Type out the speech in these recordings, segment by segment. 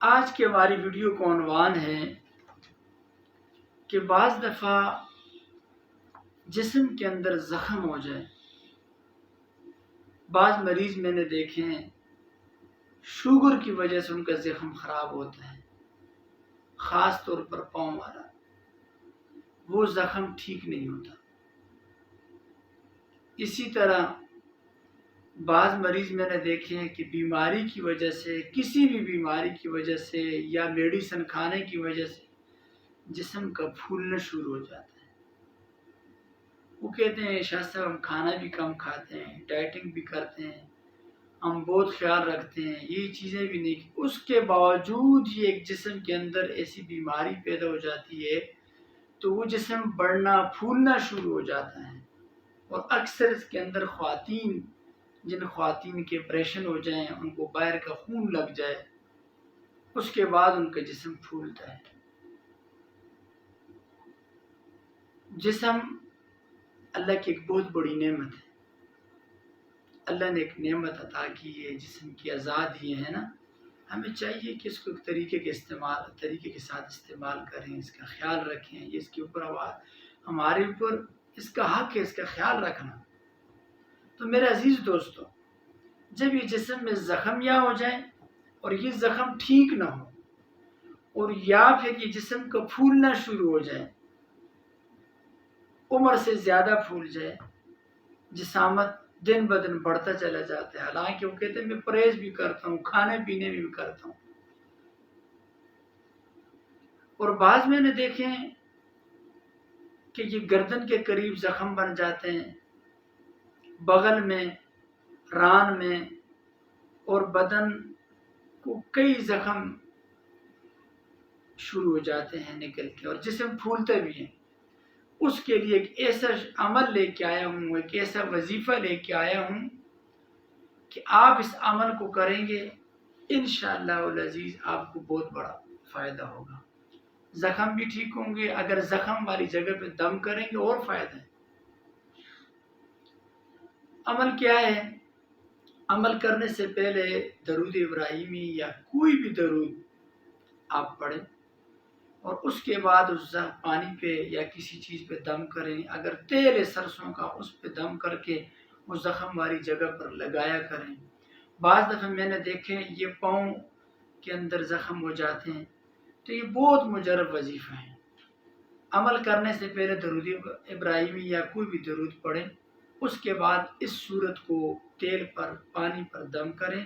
آج کی ہماری ویڈیو کا عنوان ہے کہ بعض دفعہ جسم کے اندر زخم ہو جائے. بعض مریض میں نے دیکھے ہیں شوگر کی وجہ سے ان کا زخم خراب ہوتا ہے، خاص طور پر پاؤں والا، وہ زخم ٹھیک نہیں ہوتا. اسی طرح بعض مریض میں نے دیکھے ہیں کہ بیماری کی وجہ سے، کسی بھی بیماری کی وجہ سے یا میڈیسن کھانے کی وجہ سے جسم کا پھولنا شروع ہو جاتا ہے. وہ کہتے ہیں شاہ صاحب ہم کھانا بھی کم کھاتے ہیں، ڈائٹنگ بھی کرتے ہیں، ہم بہت خیال رکھتے ہیں، یہ چیزیں بھی نہیں، اس کے باوجود یہ ایک جسم کے اندر ایسی بیماری پیدا ہو جاتی ہے تو وہ جسم بڑھنا پھولنا شروع ہو جاتا ہے. اور اکثر اس کے اندر جن خواتین کے آپریشن ہو جائیں، ان کو باہر کا خون لگ جائے، اس کے بعد ان کا جسم پھولتا ہے. جسم اللہ کی ایک بہت بڑی نعمت ہے. اللہ نے ایک نعمت عطا کی ہے، جسم کی اعضاء دیے ہیں نا، ہمیں چاہیے کہ اس کو ایک طریقے کے ساتھ استعمال کریں، اس کا خیال رکھیں. یہ اس کے اوپر ہمارے اوپر اس کا حق ہے، اس کا خیال رکھنا. تو میرے عزیز دوستو، جب یہ جسم میں زخم یا ہو جائے اور یہ زخم ٹھیک نہ ہو، اور یا پھر یہ جسم کا پھولنا شروع ہو جائے، عمر سے زیادہ پھول جائے، جسامت دن بدن بڑھتا چلا جاتا ہے، حالانکہ وہ کہتے ہیں میں پرہیز بھی کرتا ہوں، کھانے پینے بھی کرتا ہوں. اور بعض میں نے دیکھے ہیں کہ یہ گردن کے قریب زخم بن جاتے ہیں، بغل میں، ران میں، اور بدن کو کئی زخم شروع ہو جاتے ہیں نکل کے، اور جسم پھولتا بھی ہے. اس کے لیے ایک ایسا عمل لے کے آیا ہوں، ایک ایسا وظیفہ لے کے آیا ہوں کہ آپ اس عمل کو کریں گے انشاءاللہ العزیز آپ کو بہت بڑا فائدہ ہوگا. زخم بھی ٹھیک ہوں گے، اگر زخم والی جگہ پہ دم کریں گے اور فائدہ ہے. عمل کیا ہے؟ عمل کرنے سے پہلے درود ابراہیمی یا کوئی بھی درود آپ پڑھیں، اور اس کے بعد اس پانی پہ یا کسی چیز پہ دم کریں. اگر تیل ہے سرسوں کا، اس پہ دم کر کے اس زخم والی جگہ پر لگایا کریں. بعض دفعہ میں نے دیکھے یہ پاؤں کے اندر زخم ہو جاتے ہیں، تو یہ بہت مجرب وظیفہ ہے. عمل کرنے سے پہلے درود ابراہیمی یا کوئی بھی درود پڑھیں، اس کے بعد اس صورت کو تیل پر پانی پر دم کریں،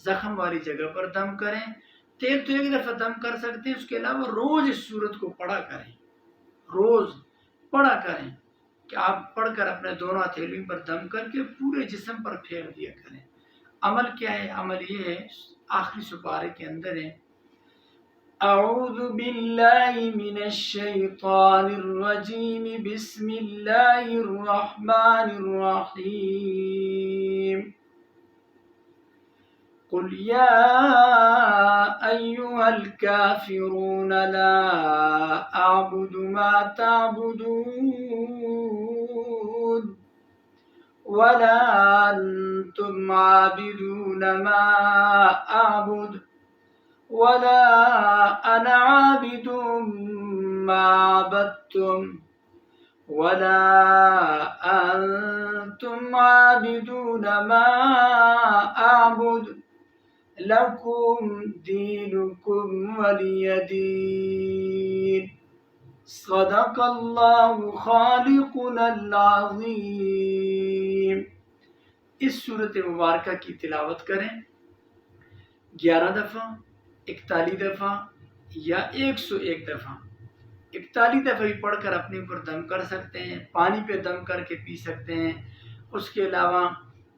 زخم والی جگہ پر دم کریں. تیل تو ایک دفعہ دم کر سکتے ہیں، اس کے علاوہ روز اس صورت کو پڑھا کریں، روز پڑھا کریں کہ آپ پڑھ کر اپنے دونوں ہتھیلیوں پر دم کر کے پورے جسم پر پھیر دیا کریں. عمل کیا ہے؟ عمل یہ ہے، آخری سپارے کے اندر ہے اعوذ باللہ من الشیطان الرجیم بسم اللہ الرحمن الرحیم قل یا ایہا الکافرون لا اعبد ما تعبدون ولا انتم عابدون ما اعبد ولا انا عابد ما عبدتم ولا انتم عابدون ما اعبد لکم دینکم ولی دین. صدق اللہ خالقنا العظیم. اس سورت مبارکہ کی تلاوت کریں 11 دفعہ، 41 دفعہ یا 101 دفعہ. 41 دفعہ بھی پڑھ کر اپنے اوپر دم کر سکتے ہیں، پانی پہ دم کر کے پی سکتے ہیں. اس کے علاوہ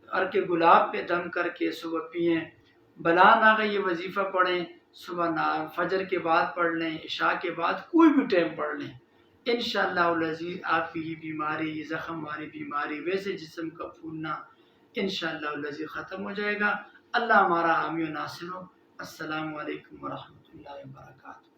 عرق گلاب پہ دم کر کے صبح پئیں. بلا ناغہ یہ وظیفہ پڑھیں، صبح فجر کے بعد پڑھ لیں، عشاء کے بعد کوئی بھی ٹائم پڑھ لیں. انشاءاللہ العزیز آپ کی یہ بیماری، یہ زخم والی بیماری، ویسے جسم کا پھولنا انشاءاللہ العزیز ختم ہو جائے گا. اللہ ہمارا حامی و ناصر ہو. السلام علیکم ورحمۃ اللہ وبرکاتہ.